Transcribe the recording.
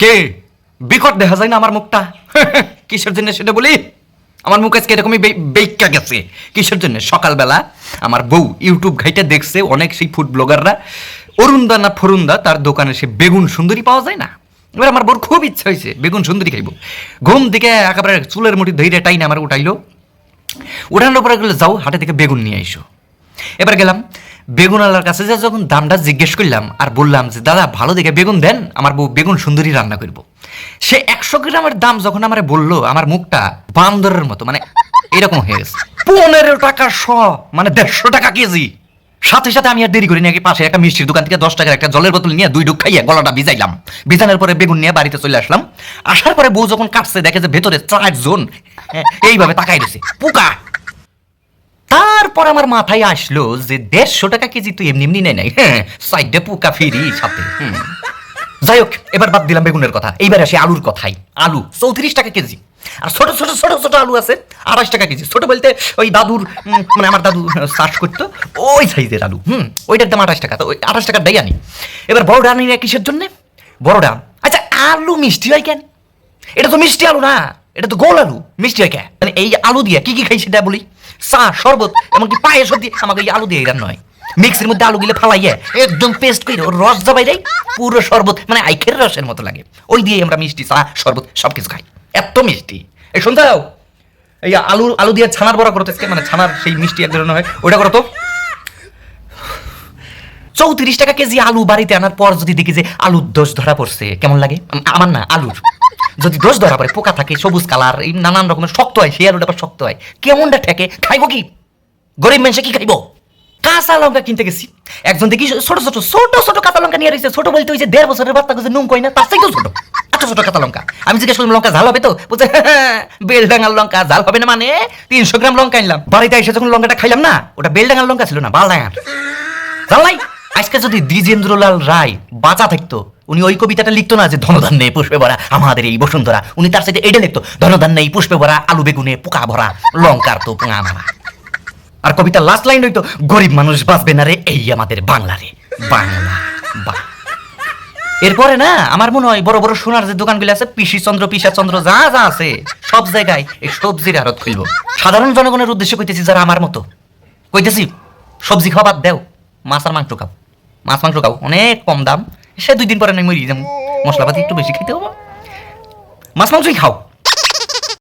কে বিকট দেখা যায় না আমার মুখটা? কিসের জন্য সেটা বলি? আমার মুখ আজকে এরকমই বেইক্কা গেছে। কিসের জন্য? সকালবেলা আমার বউ ইউটিউব ঘাইটে দেখছে অনেক সেই ফুড ব্লগাররা অরুণদা না ফরুন্দা তার দোকানে সে বেগুন সুন্দরী পাওয়া যায় না। এবার আমার বউর খুব ইচ্ছা হয়েছে বেগুন সুন্দরী খাইব। ঘুম থেকে একেবারে চুলের মুঠি ধৈর্য টাইনে আমার উঠাইলো। উঠানোর পরে গেলে যাও হাটে থেকে বেগুন নিয়ে আইসো। এবার গেলাম বেগুনওয়ালার কাছে যা যখন দামটা জিজ্ঞেস করলাম আর বললাম যে দাদা ভালো দেখে বেগুন দেন, আমার বউ বেগুন সুন্দরী রান্না করব। সে 100 গ্রামের দাম যখন আমার বললো, আমার মুখটা বান্দরের মতো মানে এরকম হয়ে গেছে। 15 টাকা শ, মানে 150 টাকা কেজি। সাথে সাথে আমি আর দেরি করি নাকি পাশে একটা মিষ্টির দোকান থেকে 10 টাকার একটা জলের বোতল নিয়ে 2 ঢুক খাইয়ে গলাটা ভিজাইলাম। ভিজানোর পরে বেগুন নিয়ে বাড়িতে চলে আসলাম। আসার পরে বউ যখন কাটছে দেখে যে ভেতরে 4 জন এইভাবে তাকাই রয়েছে পোকা। তারপর আমার মাথায় আসলো যে 150 টাকা কেজি তো এমনি এমনি নেয় নাই, হ্যাঁ সাইডে পোকা ফিরি সাথে। যাই হোক এবার বাদ দিলাম বেগুনের কথা, এইবার আসি আলুর কথাই। আলু 34 টাকা কেজি। আর ছোট ছোট ছোট ছোট আলু আছে 28 টাকা কেজি। ছোট বলতে ওই দাদুর মানে আমার দাদু চাষ করতো ওই সাইজের আলু, ওইটার দাম 28 টাকা। তো ওই 28 টাকার দাই আনি। এবার বড়টা আনি না কিসের জন্যে? বড়টা আচ্ছা আলু মিষ্টি হয় কেন? এটা তো মিষ্টি আলু না, এটা তো গোল আলু, মিষ্টি হয় কেন? মানে এই আলু দিয়ে কি কি খাই সেটা বলি। চা, শরবত, এমনকি পায়েস দিয়ে আমাকে এই আলু দিয়ে রান্না হয়। মিক্সির মধ্যে আলু গিলে ফালাইয়া একদম পেস্ট করে রস জবাই দেয়, পুরো শরবত মানে আইখের রসের মতো লাগে। ওই দিয়ে আমরা মিষ্টি চা শরবত সবকিছু খাই, এত মিষ্টি। এই শুনতে দাও, এই আলু আলু দিয়ে ছানার বড়া করতে, মানে ছানার সেই মিষ্টি এক ধরনের হয়, ওইটা করো তো। 34 টাকা কেজি আলু বাড়িতে আনার পর যদি দেখি যে আলুর দোষ ধরা পড়ছে, কেমন লাগে? আমার না, আলুর যদি দোষ ধরা পড়ে, পোকা থাকে, সবুজ কালার, এই নানান রকমের শক্ত হয়, সেই আলুটা শক্ত হয়, কেমনটা ঠেকে? খাইবো কি? গরিব মানুষে কি খাইবো? কাঁচা লঙ্কা কিনতে গেছি, একজন দেখি ছোট ছোট ছোট ছোট কাঁচা লঙ্কা নিয়ে রয়েছে। ছোট বলতে ওই যে 1.5 বছরের বাচ্চা কাছে নুন কই না, তার থেকে ছোট এত ছোট কাঁচা লঙ্কা। আমি জিজ্ঞেস করলাম লঙ্কা ঝাল হবে তো? বলছে বেলডাঙ্গার লঙ্কা, ঝাল হবে না মানে? 300 গ্রাম লঙ্কা আনলাম। বাড়িতে এসে যখন লঙ্কাটা খাইলাম না, ওটা বেলডাঙ্গার লঙ্কা ছিল না, বালডাঙ্গার। জাল নাই? আজকে যদি দ্বিজেন্দ্রলাল রায় বাঁচা থাকতো, উনি ওই কবিতাটা লিখতো না যে ধনধান্যে পুষ্পে ভরা আমাদের এই বসুন্ধরা, উনি তার সাথে এটা লিখতো ধনধান্যে পুষ্পে ভরা আলু বেগুনে পোকা ভরা লঙ্কার তো পোঙা মারা। আর কবিতার লাস্ট লাইন হইতো গরিব মানুষ বাঁচবে না রে এই আমাদের বাংলা রে বাংলা। বাহ। এরপরে না আমার মনে হয় বড় বড় সোনার যে দোকানগুলো আছে, পিসিচন্দ্র পিসাচন্দ্র যা যা আছে সব জায়গায় এই সবজির আড়ত খুলবো। সাধারণ জনগণের উদ্দেশ্যে কইতেছি, যারা আমার মতো, কইতেছি সবজি খাওয়া বাদ দেও, মাছ আর মাংস খাও। মাছ মাংস খাও, অনেক কম দাম, সে 2 দিন পরে নয় মরি যেমন, মশলাপাতি একটু বেশি খেতে হবো, মাছ মাংসই খাও।